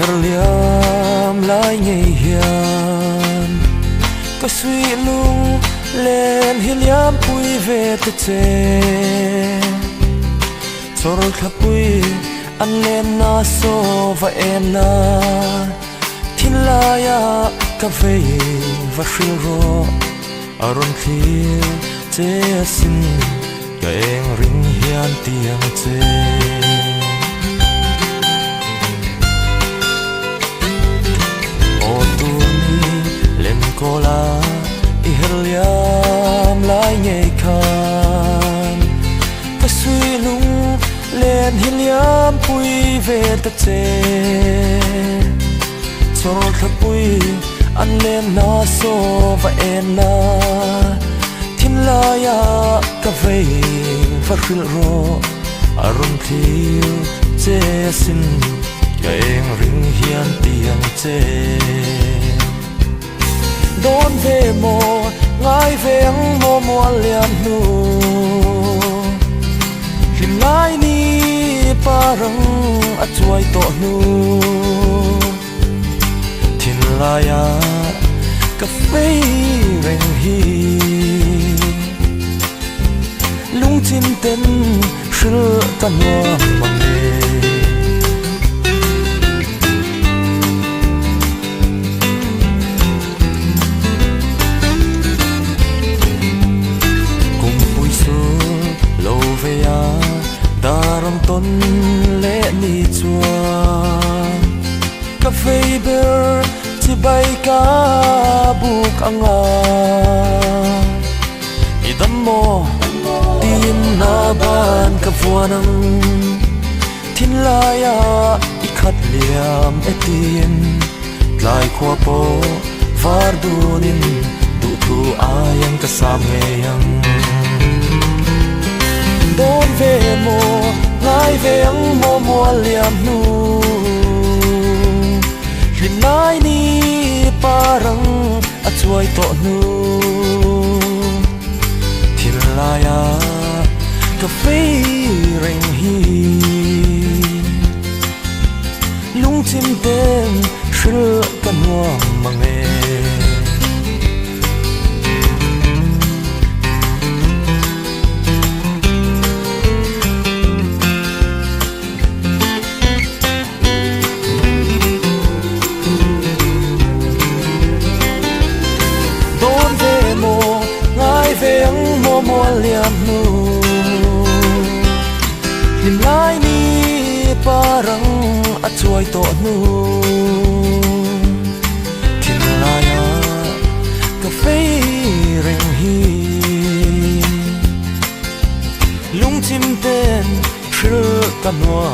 her liam lai ngei hian ka sui lung len hi liam pui ve te che chor thapui an len na so va en na thin la ya ka ve va shil ro aron thil che sin ka eng ring hian tiang che o tu ni len ko la i her liam lai ngei khan ka sui lung len hi liam pui ve ta che chor thapui an len na so va en na thin la ya ka ve va shil ro aron thil che sin ka eng ring hian tiang che don ve mo ngai veng mo mo liam nu him lai ni parang a chuai to nu thin la ya ka fe reng hi lung chin ten shil kan wa mang ne kum pui su lo ve ya daram ton le ni chua ka fe ber chi bai ka buk anga idam mo tin na ban ka vuanang thin la ya i khat liam etien tlai khwa po var dunin du thu ayang ka sam ngeyang don ve mo ngai ve ang mo mo liam nu lim lai ni parang a chuai to nu thil la ya ka fe reng hi lung chim ten shil kan wa mang e don ve mo ngai ve ang mo mo liam nu lim lai ni parang a chuai to nu thin la ya ka fe reng hi lung chim ten shil kan wa